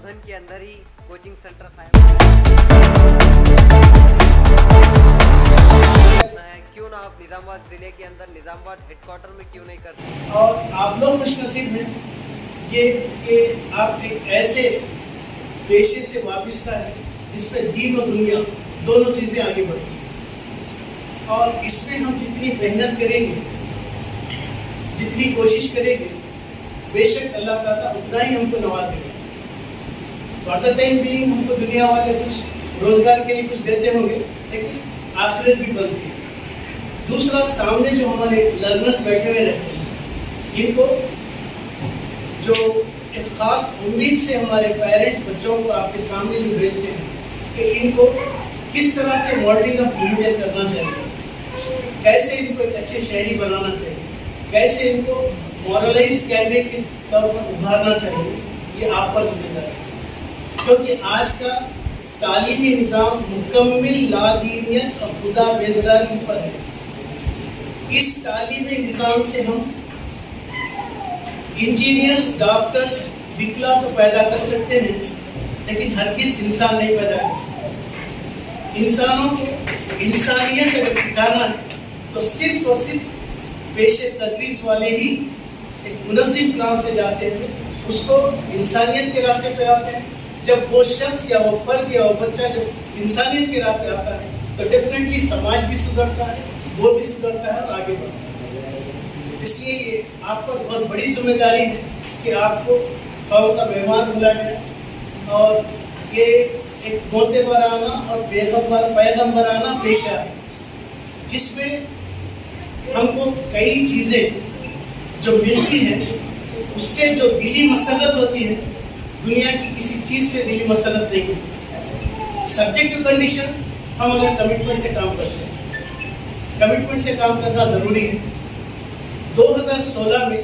बोधन के अंदर ही coaching centre है, क्यों ना आप निजामाबाद जिले के अंदर निजामाबाद हेडक्वार्टर में क्यों नहीं करते? और आप लोग खुशनसीब हैं ये कि आप एक ऐसे पेशे से वाबस्ता है जिसमें दीन और दुनिया दोनों चीज़ें आगे बढ़ती हैं। और इसमें हम जितनी मेहनत करेंगे, जितनी कोशिश करेंगे, बेशक अल्लाह ताला उतना ही हमको नवाजेगा। फॉर द टाइम बीइंग हमको दुनिया वाले कुछ रोजगार के लिए कुछ देते होंगे, लेकिन आखिरत भी बनती है। दूसरा, सामने जो हमारे लर्नर्स बैठे हुए रहते हैं, इनको जो एक खास उम्मीद से हमारे पेरेंट्स बच्चों को आपके सामने जो भेजते हैं कि इनको किस तरह से मॉडलिंग ऑफ बिहेवियर करना चाहिए, कैसे इनको एक अच्छे शहरी बनाना चाहिए, कैसे इनको मॉरलाइज कैंडिडेट के तौर पर उभारना चाहिए, ये आप पर जिम्मेदारी है। क्योंकि आज का तालीमी निज़ाम मुकम्मिल लादीनियत और खुदा बेज़गारी पर है। इस तालीमी निज़ाम से हम इंजीनियर्स, डॉक्टर्स, विकला तो पैदा कर सकते हैं, लेकिन हर किस इंसान नहीं पैदा कर सकते। इंसानों को इंसानियत अगर सिखाना है तो सिर्फ और सिर्फ पेशे तदरीस वाले ही एक मुनज़्ज़िम क्लास से जाते हैं, उसको इंसानियत के रास्ते पे आते हैं। जब वो शख्स या वो फर्द या वो बच्चा जब इंसानियत के राह पे आता है तो डेफिनेटली समाज भी सुधरता है, वो भी सुधरता है और आगे बढ़ता है। इसलिए ये आप पर बहुत बड़ी जिम्मेदारी है कि आपको कौम का मेहमान बुलाया गया और ये एक मोतबराना और पैगम्बराना पेशा है, जिसमें हमको कई चीज़ें जो मिलती हैं उससे जो दिली मसरत होती है, दुनिया की किसी चीज़ से दिली मसरत नहीं होती। सब्जेक्ट टू कंडीशन हम अगर कमिटमेंट से काम करते हैं, कमिटमेंट से काम करना ज़रूरी है। 2016 में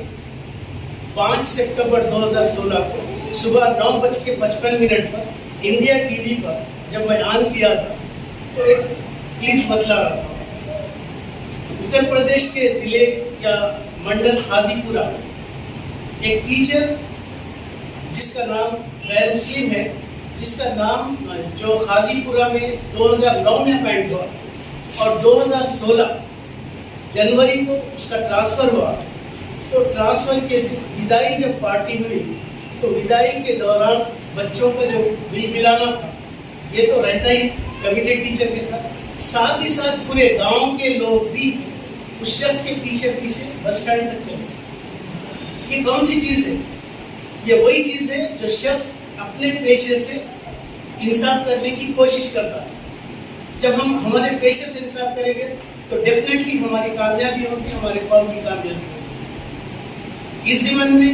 5 सितंबर 2016 को सुबह 9:55 पर इंडिया टीवी पर जब मैं ऑन किया था तो एक क्लिप बतला रहा था। उत्तर प्रदेश के ज़िले या मंडल हाजीपुरा एक टीचर जिसका नाम गैर मुस्लिम है, जिसका नाम जो हाजीपुरा में 2009 में अपॉइंट हुआ और 2016 जनवरी को उसका ट्रांसफ़र हुआ। तो ट्रांसफ़र के विदाई जब पार्टी हुई तो विदाई के दौरान बच्चों का जो बिलबिलाना था, ये तो रहता ही कमिटेड टीचर के साथ ही साथ पूरे गांव के लोग भी उस शख्स के पीछे पीछे बस स्टैंड तक चले। ये कौन सी चीज़ है? ये वही चीज़ है जो शख्स अपने पेशे से इंसाफ करने की कोशिश करता है। जब हम हमारे पेशे से इंसाफ करेंगे तो डेफिनेटली हमारी कामयाबी होगी, हमारे कौम की कामयाबी होगी। इस ज़िम्मन में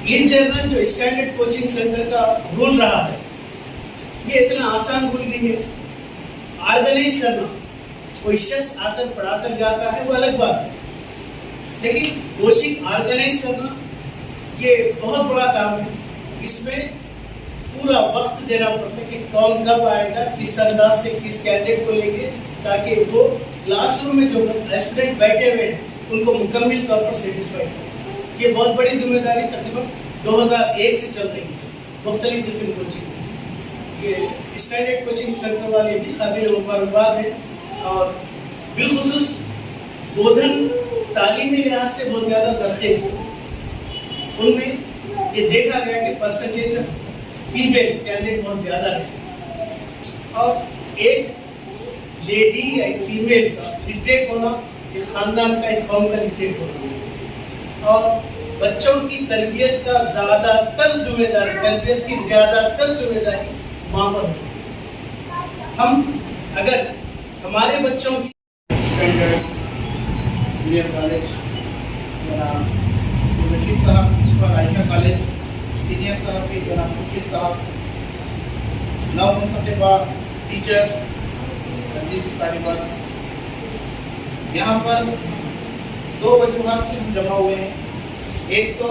इन जनरल जो स्टैंडर्ड कोचिंग सेंटर का रूल रहा है, ये इतना आसान रूल नहीं है। ऑर्गेनाइज करना, कोई शख्स आकर पढ़ाकर जाता है वो अलग बात है, लेकिन कोचिंग ऑर्गेनाइज करना ये बहुत बड़ा काम है। इसमें पूरा वक्त देना पड़ता है कि कौन कब आएगा, किस अंदाज से किस कैंडिडेट को लेंगे, ताकि वो क्लासरूम में जो स्टूडेंट बैठे हुए हैं उनको मुकम्मल तौर पर सेटिस्फाई करें। ये बहुत बड़ी जिम्मेदारी तकरीबन 2001 से चल रही है मुख्तलिफ किस्म की कोचिंग। ये स्टैंडर्ड कोचिंग सेंटर वाले भी काबिल मुबारकबाद हैं और बिलखुसूस बोधन तालीमी लिहाज से बहुत ज़्यादा ज़रखेज़ है। उनमें ये देखा गया कि परसेंटेज ऑफ फीमेल कैंडिडेट बहुत ज़्यादा है और एक लेडी या एक फीमेल का लिटरेट होना एक ख़ानदान का, एक कौम का लिटरेट होना और बच्चों की तरबियत का ज़्यादातर जिम्मेदारी, तरबियत की ज़्यादातर जिम्मेदारी माँ पर है। हम अगर हमारे बच्चों की स्टैंडर्ड जूनियर कॉलेज साहब आयशा कॉलेज, सीनियर साहब की जनाब खुर्शीद साहब, नव मुंतखबा टीचर्स, अजीज तालिबात, यहाँ पर दो वजूहात से हम जमा हुए हैं। एक तो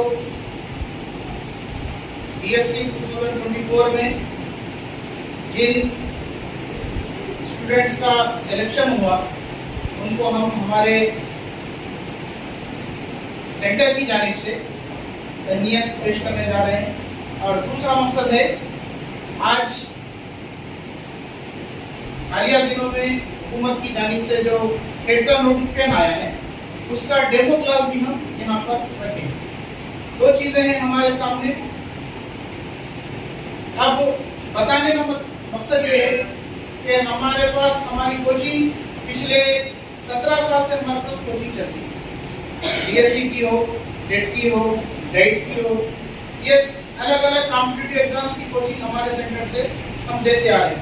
BSc 2024 में जिन स्टूडेंट्स का सिलेक्शन हुआ उनको हम हमारे सेंटर की जानिब से तहनीयत पेश करने जा रहे हैं और दूसरा मकसद है, आज हालिया दिनों में हुकूमत की जानिब से जो टेट का नोटिफिकेशन आया है, उसका डेमो क्लास भी हम यहाँ पर रखें। दो चीजें हैं हमारे सामने। अब बताने का मकसद ये है कि हमारे पास हमारी कोचिंग पिछले 17 साल से हमारे पास कोचिंग चलती है। DSC की हो, टेट की हो, डाइट की हो, ये अलग अलग कॉम्पिटिटिव एग्जाम्स की कोचिंग हमारे सेंटर से हम देते आ रहे हैं।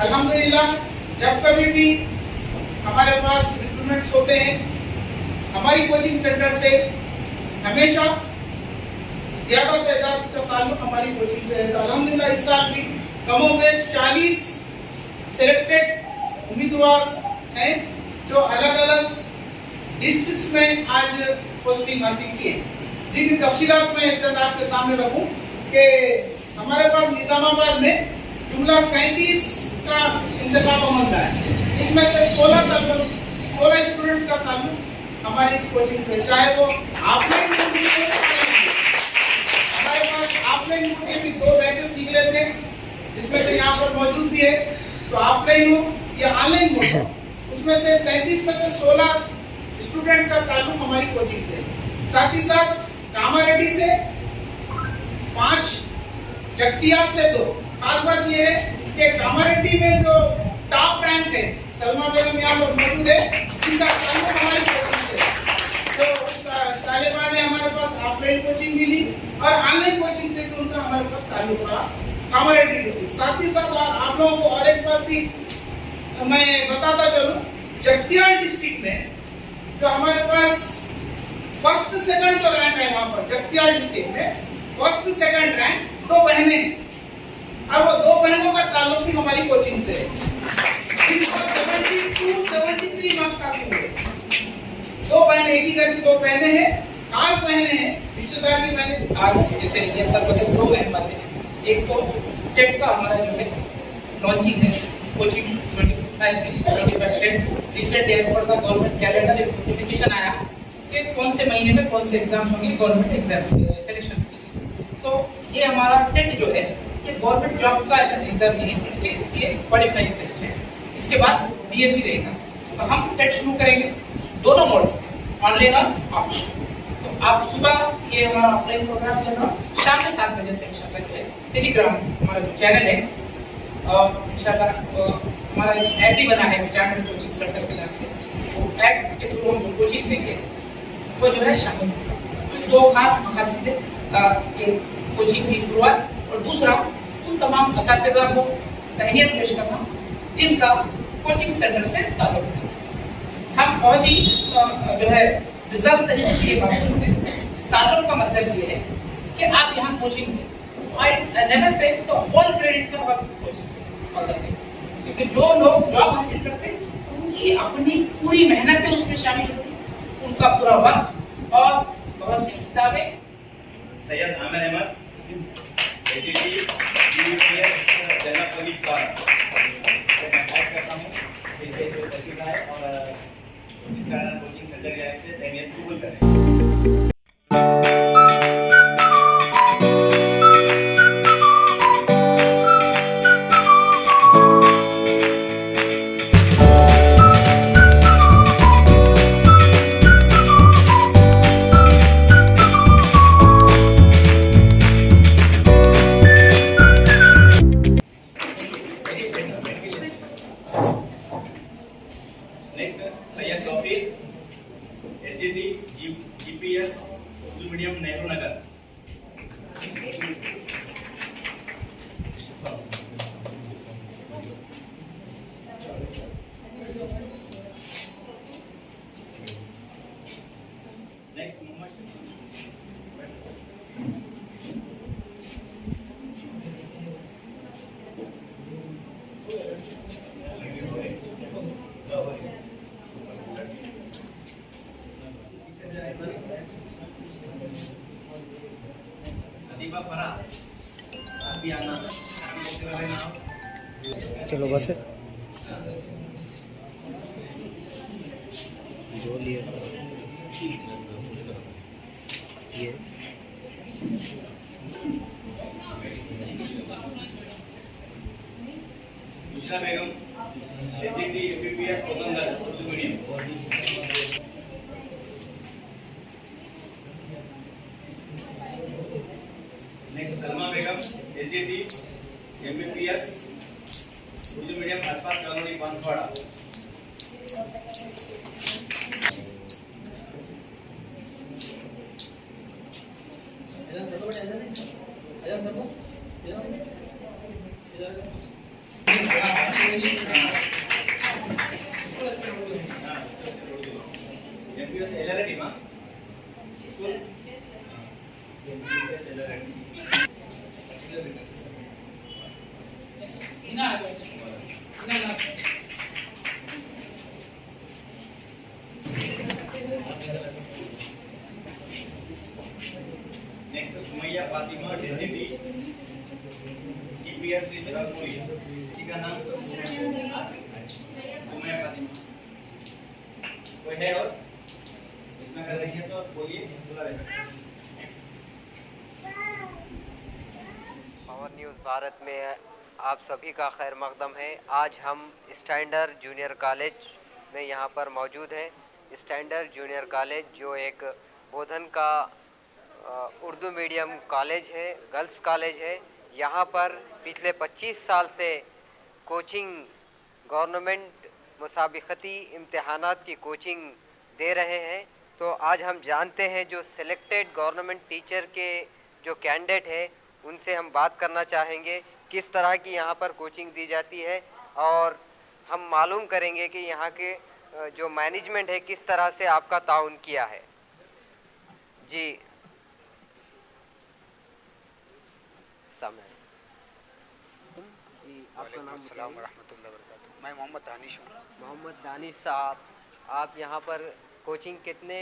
अल्हम्दुलिल्लाह, जब कभी भी हमारे पास रिक्रूटमेंट्स होते हैं, हमारी कोचिंग सेंटर से हमेशा ज्यादा तादाद का ताल्लुक हमारी कोचिंग से रहता है। अल्हम्दुलिल्लाह, इस साल भी कमोबेश 40 सिलेक्टेड उम्मीदवार हैं जो अलग अलग डिस्ट्रिक्ट्स में आज पोस्टिंग हासिल की है, जिनकी तफसीलात मैं चंद आपके सामने रखूं कि हमारे पास निजामाबाद में जुमला 37 का इंतखाब अमल में है। इसमें से 16 स्टूडेंट्स का ताल्लुक हमारी इस कोचिंग से, चाहे वो ऑफलाइन मोड में हो, हमारे पास ऑफलाइन मोड के भी 2 बैचेस निकले थे, जिसमें से यहाँ पर मौजूद भी है। तो ऑफलाइन हो या ऑनलाइन मोड हो, उसमें से 37 में से 16 स्टूडेंट्स का ताल्लुक हमारी कोचिंग से। साथ ही साथ कामारेड्डी से 5, जगतियाल से 2। खास बात यह है कि कामारेड्डी में जो टॉप रैंक है, सलमा बेगम यहाँ पर मौजूद है, जिनका ताल्लुक हमारी कोचिंग से। तो तालिबान ने हमारे पास ऑफलाइन कोचिंग मिली और ऑनलाइन कोचिंग से भी उनका हमारे पास ताल्लुक रहा कामारेड्डी डिस्ट्रिक्ट। साथ ही साथ आप लोगों को और एक बात भी मैं बताता चलूं, जगतियाल डिस्ट्रिक्ट में जो हमारे पास फर्स्ट सेकंड जो रैंक है, वहां पर जगतियाल डिस्ट्रिक्ट में फर्स्ट सेकंड रैंक 2 बहनें हैं। अब वो 2 बहनों का ताल्लुक भी हमारी कोचिंग से है, जिनको 72-73 मार्क्स हासिल हुए। 2 बहनें, एक ही घर की 2 बहनें हैं, खास बहनें हैं, रिश्तेदार की बहनें। आज जैसे ये सब बता 2 अहम बातें। एक तो टेट का हमारा जो है लॉन्चिंग है, कोचिंग 25 टेट recent as per the government calendar एक नोटिफिकेशन आया कि कौन से महीने में कौन से एग्जाम्स होंगे गवर्नमेंट एग्जाम्स सिलेक्शंस के लिए। तो ये हमारा टेट जो है, ये गवर्नमेंट जॉब का एग्जाम नहीं है, ये क्वालिफाइंग टेस्ट है। इसके बाद DSC रहेगा। तो हम टेट शुरू करेंगे दोनों मोड्स में, ऑनलाइन और ऑफलाइन। तो आप सुबह ये हमारा ऑफलाइन प्रोग्राम चल रहा, शाम में 7 बजे से इंशाल्लाह जो है टेलीग्राम हमारा जो चैनल है, और इंशाल्लाह हमारा एक ऐप भी बना है स्टैंडर्ड कोचिंग सेंटर के नाम से। वो ऐप के थ्रू हम जो कोचिंग देंगे वो जो है शामिल। तो 2 खास मकासद है, एक कोचिंग की शुरुआत, और दूसरा उन तमाम असातिज़ा को तहनीत पेश करना जिनका कोचिंग सेंटर से ताल्लुक है। हम बहुत ही जो है रिजर्व तरीके से ये बात करते हैं। ताल्लुक का मतलब ये है कि आप यहाँ कोचिंग में I never take the whole credit for our coaching centre, क्योंकि जो लोग जॉब हासिल करते हैं उनकी अपनी पूरी मेहनतें उसमें शामिल होती, उनका पूरा वक्त और बहुत सी किताबें। Syed Aamir Ahmad, AGT, UPS, general police form मैं बात करता हूँ। इस स्टेज पे तशरीफ लाए और इसका कोचिंग सेंटर के से तहनीत कबूल करें। Next Syed Taufiq, SGT, GPS, Urdu medium, Nehru Nagar. Next Adeeba Farah, आप भी आना, चलो बस जो लिए ये बुशरा बेगम, एसजीटी एमबीबीएस कोतंगर, Urdu medium. Next Salma Begum, SGT MBBS, Urdu medium, Arafat colony, Banswara. MBBS LRT मा स्कूल एमबीबीएस एलआरटी इना आ जाओ इना ना next Sumaiya Fatima, SGT EPS Jalalpuri. किसी का नाम सुमैया फातिमा, कोई है और इसमें कर रही है तो बोलिए, बुला ले सकते हैं। पावर न्यूज़ भारत में आप सभी का खैर मकदम है। आज हम स्टैंडर्ड जूनियर कॉलेज में यहाँ पर मौजूद हैं। स्टैंडर्ड जूनियर कॉलेज जो एक बोधन का उर्दू मीडियम कॉलेज है, गर्ल्स कॉलेज है। यहाँ पर पिछले 25 साल से कोचिंग, गवर्नमेंट मुसाबिकती इम्तहानात की कोचिंग दे रहे हैं। तो आज हम जानते हैं जो सिलेक्टेड गवर्नमेंट टीचर के जो कैंडिडेट है उनसे हम बात करना चाहेंगे किस तरह की यहाँ पर कोचिंग दी जाती है, और हम मालूम करेंगे कि यहाँ के जो मैनेजमेंट है किस तरह से आपका ताउन किया है। जी समय जी, आपका नाम अस्सलाम वरहमतुल्लाहि वबरकातुहू। मैं मोहम्मद दानिश हूँ। मोहम्मद दानिश साहब, आप यहाँ पर कोचिंग कितने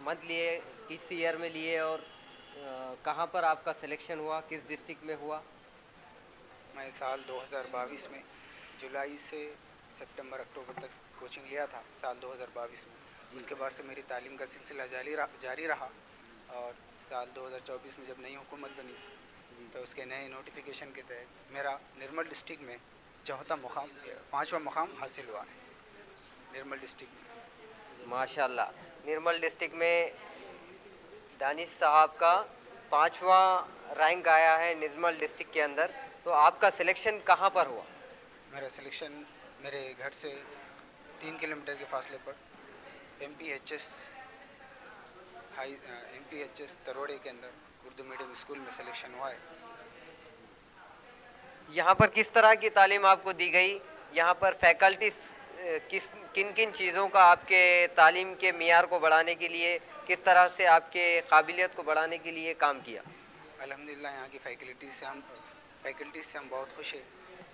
मंथ लिए, किस ईयर में लिए, और कहाँ पर आपका सिलेक्शन हुआ, किस डिस्ट्रिक्ट में हुआ? मैं साल 2022 में जुलाई से सितंबर अक्टूबर तक कोचिंग लिया था साल 2022 में। उसके बाद से मेरी तालीम का सिलसिला जारी रहा और साल 2024 में जब नई हुकूमत बनी तो उसके नए नोटिफिकेशन के तहत मेरा निर्मल डिस्ट्रिक्ट में पाँचवा मुकाम हासिल हुआ है। निर्मल डिस्ट्रिक्ट में माशाल्लाह, निर्मल डिस्ट्रिक्ट में दानिश साहब का 5वां रैंक आया है निर्मल डिस्ट्रिक्ट के अंदर। तो आपका सिलेक्शन कहाँ पर हुआ? मेरा सिलेक्शन मेरे घर से 3 किलोमीटर के फासले पर MPHS तरोड़े के अंदर उर्दू मीडियम स्कूल में सिलेक्शन हुआ है। यहाँ पर किस तरह की तालीम आपको दी गई? यहाँ पर फैकल्टी किन किन चीज़ों का आपके तालीम के मियार को बढ़ाने के लिए, किस तरह से आपके काबिलियत को बढ़ाने के लिए काम किया? अल्हम्दुलिल्लाह यहाँ की फैकल्टी से हम बहुत खुश हैं,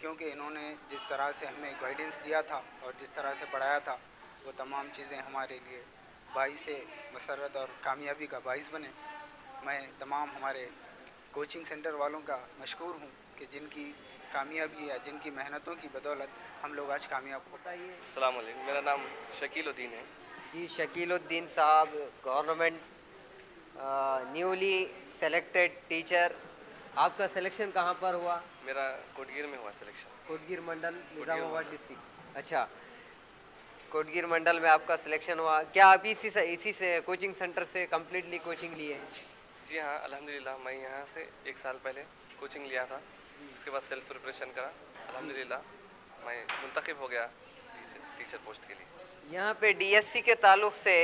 क्योंकि इन्होंने जिस तरह से हमें गाइडेंस दिया था और जिस तरह से पढ़ाया था वो तमाम चीज़ें हमारे लिए बाइस मसरत और कामयाबी का बाइस बने। मैं तमाम हमारे कोचिंग सेंटर वालों का मशकूर हूँ कि जिनकी कामयाबी या जिनकी मेहनतों की बदौलत हम लोग आज कामयाब हो। बताइए। अस्सलाम वालेकुम, मेरा नाम शकीलुद्दीन है। जी शकीलुद्दीन साहब, गवर्नमेंट न्यूली सेलेक्टेड टीचर, आपका सिलेक्शन कहाँ पर हुआ? मेरा कोटगीर में हुआ सिलेक्शन। कोटगीर मंडल, निज़ामाबाद डिस्ट्रिक्ट। अच्छा, कोटगीर मंडल में आपका सिलेक्शन हुआ। क्या आप इसी से कोचिंग सेंटर से कम्प्लीटली कोचिंग लिए? जी हाँ, अल्हम्दुलिल्लाह मैं यहाँ से 1 साल पहले कोचिंग लिया था। उसके बाद सेल्फ प्रिपरेशन करा। अल्हम्दुलिल्लाह मैं मुंतखब हो गया टीचर पोस्ट के लिए। यहाँ पे DSC के ताल्लुक़ से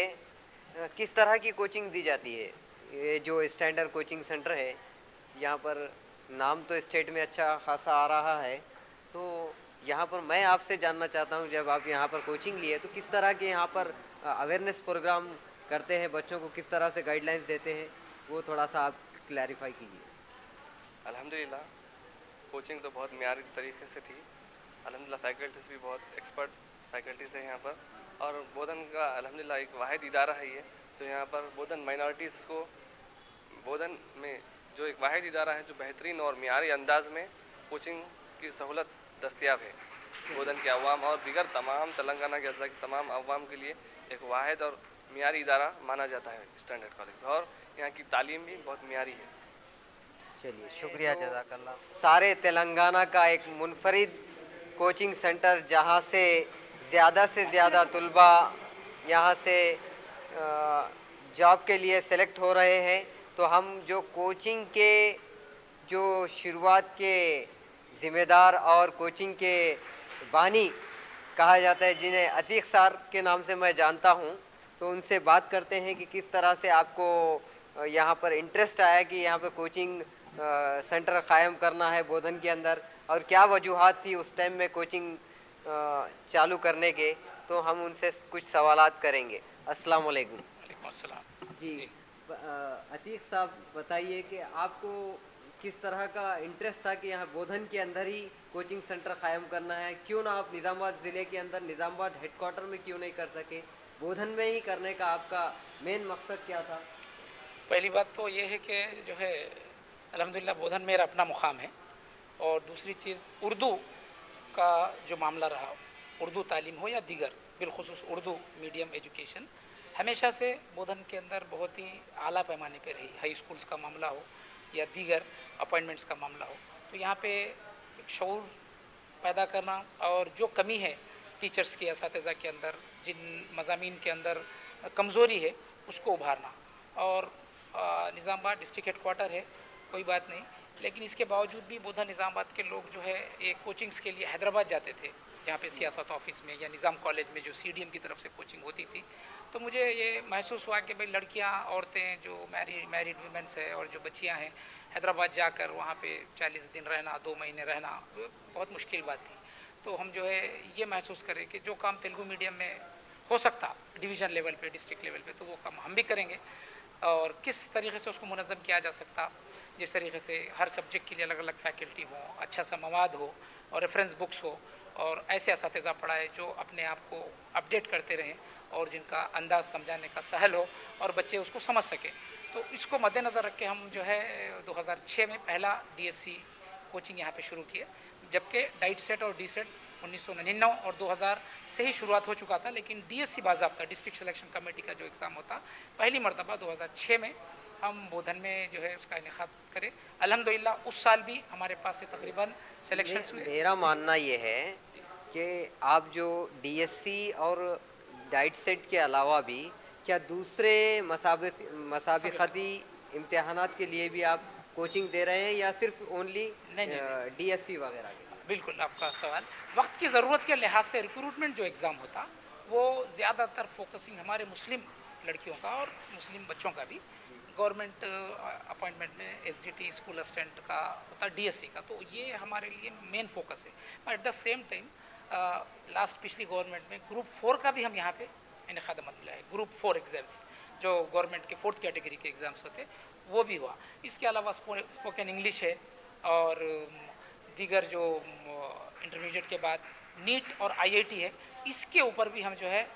किस तरह की कोचिंग दी जाती है? ये जो स्टैंडर्ड कोचिंग सेंटर है, यहाँ पर नाम तो स्टेट में अच्छा खासा आ रहा है, तो यहाँ पर मैं आपसे जानना चाहता हूँ, जब आप यहाँ पर कोचिंग लिए तो किस तरह के यहाँ पर अवेयरनेस प्रोग्राम करते हैं, बच्चों को किस तरह से गाइडलाइंस देते हैं, वो थोड़ा सा आप क्लैरिफाई कीजिए। अल्हम्दुलिल्लाह कोचिंग तो बहुत मियारी तरीके से थी। अल्हम्दुलिल्लाह फैकल्टीज़ भी बहुत एक्सपर्ट फैकल्टीज़ है यहाँ पर, और बोधन का अल्हम्दुलिल्लाह एक वाहिद इदारा है ये, तो यहाँ पर बोधन माइनॉरिटीज़ को बोधन में जो एक वाहिद इदारा है जो बेहतरीन और मियारी अंदाज में कोचिंग की सहूलत दस्तियाब है। बोधन के अवाम और दीगर तमाम तेलंगाना के अज़ला की तमाम अवाम के लिए एक वाहिद और मियारी इदारा माना जाता है स्टैंडर्ड कॉलेज, और यहाँ की तालीम भी बहुत मियारी है। चलिए शुक्रिया, जज़ाकल्लाह। सारे तेलंगाना का एक मुनफरिद कोचिंग सेंटर जहाँ से ज़्यादा तुलबा यहाँ से जॉब के लिए सेलेक्ट हो रहे हैं। तो हम जो कोचिंग के जो शुरुआत के ज़िम्मेदार और कोचिंग के बानी कहा जाता है, जिन्हें अतीक सर के नाम से मैं जानता हूं, तो उनसे बात करते हैं कि किस तरह से आपको यहाँ पर इंटरेस्ट आया कि यहाँ पर कोचिंग सेंटर क़ायम करना है बोधन के अंदर, और क्या वजूहात थी उस टाइम में कोचिंग चालू करने के। तो हम उनसे कुछ सवालात करेंगे। अस्सलाम वालेकुम। वालेकुम अस्सलाम। जी, अतीक साहब बताइए कि आपको किस तरह का इंटरेस्ट था कि यहाँ बोधन के अंदर ही कोचिंग सेंटर क़ायम करना है? क्यों ना आप निज़ामाबाद ज़िले के अंदर निज़ामाबाद हेडक्वार्टर में क्यों नहीं कर सके? बोधन में ही करने का आपका मेन मकसद क्या था? पहली बात तो ये है कि जो है अल्हम्दुलिल्लाह बोधन मेरा अपना मुकाम है, और दूसरी चीज़ उर्दू का जो मामला रहा, उर्दू तालीम हो या दीगर, बिलखुसूस उर्दू मीडियम एजुकेशन हमेशा से बोधन के अंदर बहुत ही आला पैमाने पे रही। हाई स्कूल्स का मामला हो या दीगर अपॉइंटमेंट्स का मामला हो, तो यहाँ पे एक शऊर पैदा करना और जो कमी है टीचर्स की, असातिज़ा के अंदर जिन मज़ामीन के अंदर कमज़ोरी है उसको उभारना। और निज़ामाबाद डिस्ट्रिक्ट हेडक्वार्टर है, कोई बात नहीं, लेकिन इसके बावजूद भी बोधन निज़ामाबाद के लोग जो है एक कोचिंग्स के लिए हैदराबाद जाते थे, जहाँ पे सियासत ऑफिस में या निज़ाम कॉलेज में जो CDM की तरफ से कोचिंग होती थी। तो मुझे ये महसूस हुआ कि भाई लड़कियाँ, औरतें जो मैरिड वीमेंस है और जो बच्चियाँ हैं, हैदराबाद जाकर वहाँ पे 40 दिन रहना, 2 महीने रहना बहुत मुश्किल बात थी। तो हम जो है ये महसूस करें कि जो काम तेलुगु मीडियम में हो सकता डिवीज़न लेवल पे, डिस्ट्रिक्ट लेवल पे, तो वो काम हम भी करेंगे। और किस तरीके से उसको मुनज़्ज़म किया जा सकता, जिस तरीके से हर सब्जेक्ट के लिए अलग अलग फैकल्टी हो, अच्छा सा मवाद हो और रेफरेंस बुक्स हो, और ऐसे असातिज़ा पढ़ाए जो अपने आप को अपडेट करते रहें और जिनका अंदाज़ समझाने का सहल हो और बच्चे उसको समझ सकें। तो इसको मद्देनज़र रख के हम जो है 2006 में पहला DSC कोचिंग यहाँ पे शुरू किया, जबकि डाइट सेट और डी सेट 1999 और 2000 से ही शुरुआत हो चुका था, लेकिन DSC बाज़ाब्ता डिस्ट्रिक्ट सिलेक्शन कमेटी का जो एग्ज़ाम होता, पहली मरतबा 2006 में हम बोधन में जो है उसका इनेकाद करें। अल्हम्दुलिल्लाह उस साल भी हमारे पास से तकरीबन सिलेक्शन हुए। मेरा मानना ये है कि आप जो DSC और डाइट सेट के अलावा भी क्या दूसरे मसाबिक़ती इम्तिहानात के लिए भी आप कोचिंग दे रहे हैं या सिर्फ ओनली DSC वगैरह के? बिल्कुल, आपका सवाल वक्त की ज़रूरत के लिहाज से रिक्रूटमेंट जो एग्ज़ाम होता वो ज़्यादातर फोकसिंग हमारे मुस्लिम लड़कियों का और मुस्लिम बच्चों का भी, गवर्नमेंट अपॉइंटमेंट में SGT स्कूल असिस्टेंट का होता, DSC का, तो ये हमारे लिए मेन फोकस है। पर at the same time last पिछली गवर्नमेंट में ग्रुप 4 का भी हम यहाँ पे इनेकाद मिला है। ग्रुप 4 एग्ज़ाम्स जो गवर्नमेंट के 4th कैटेगरी के एग्ज़ाम्स होते वो भी हुआ। इसके अलावा स्पोकन इंग्लिश है और दीगर जो इंटरमीडिएट के बाद नीट और IIT है, इसके ऊपर भी हम जो है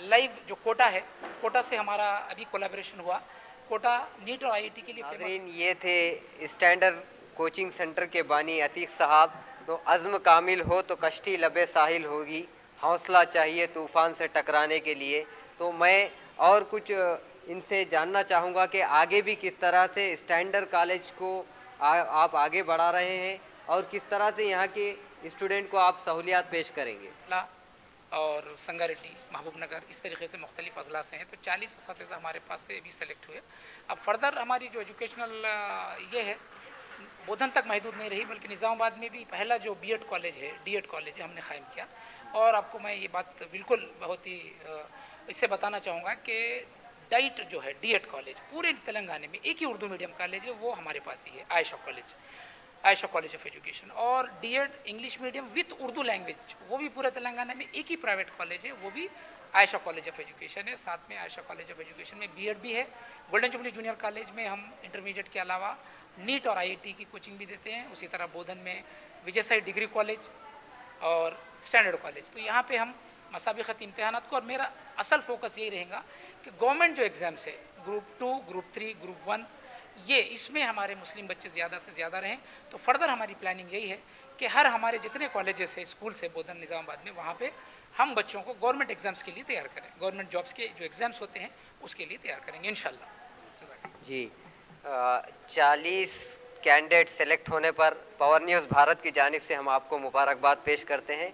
लाइव जो कोटा है, कोटा से हमारा अभी कोलैबोरेशन हुआ। कोटा नीट और IIT के लिए फेमस। ये थे स्टैंडर्ड कोचिंग सेंटर के बानी अतीक साहब। तो अज़्म कामिल हो तो कश्ती लबे साहिल होगी, हौसला चाहिए तूफ़ान से टकराने के लिए। तो मैं और कुछ इनसे जानना चाहूँगा कि आगे भी किस तरह से स्टैंडर्ड कॉलेज को आप आगे बढ़ा रहे हैं और किस तरह से यहाँ के स्टूडेंट को आप सहूलियात पेश करेंगे। और संगारेड्डी, महबूब नगर, इस तरीके से मुख्तलिफ अजला से हैं। तो 40 असातिज़ा हमारे पास से भी सेलेक्ट हुए। अब फर्दर हमारी जो एजुकेशनल ये है बोधन तक महदूद नहीं रही, बल्कि निज़ामाबाद में भी पहला जो B.Ed कॉलेज है, D.Ed कॉलेज है, हमने क़ायम किया। और आपको मैं ये बात बिल्कुल बहुत ही इससे बताना चाहूँगा कि डाइट जो है D.Ed कॉलेज पूरे तेलंगाना में एक ही उर्दू मीडियम कॉलेज है, वो हमारे पास ही है, आयशा कॉलेज ऑफ एजुकेशन। और D.Ed English medium with Urdu language वो भी पूरे तेलंगाना में एक ही प्राइवेट कॉलेज है, वो भी आयशा कॉलेज ऑफ एजुकेशन है। साथ में आयशा कॉलेज ऑफ एजुकेशन में B.Ed भी है। गोल्डन जुबली जूनियर कॉलेज में हम इंटरमीडिएट के अलावा नीट और IIT की कोचिंग भी देते हैं। उसी तरह बोधन में विजय साई डिग्री कॉलेज और स्टैंडर्ड कॉलेज। तो यहाँ पे हम मसाबिक़ती इम्तिहानात को, और मेरा असल फोकस यही रहेगा कि गवर्नमेंट जो एग्ज़ाम्स है ग्रुप 2, ग्रुप 3, ग्रुप 1, ये इसमें हमारे मुस्लिम बच्चे ज़्यादा से ज़्यादा रहें। तो फर्दर हमारी प्लानिंग यही है कि हर हमारे जितने कॉलेजेस है, स्कूल से बोधन निज़ामाबाद में, वहाँ पे हम बच्चों को गवर्नमेंट एग्ज़ाम्स के लिए तैयार करें, गवर्नमेंट जॉब्स के जो एग्ज़ाम्स होते हैं उसके लिए तैयार करेंगे इंशाल्लाह। जी, 40 कैंडिडेट सेलेक्ट होने पर पावर न्यूज़ भारत की जानिब से हम आपको मुबारकबाद पेश करते हैं।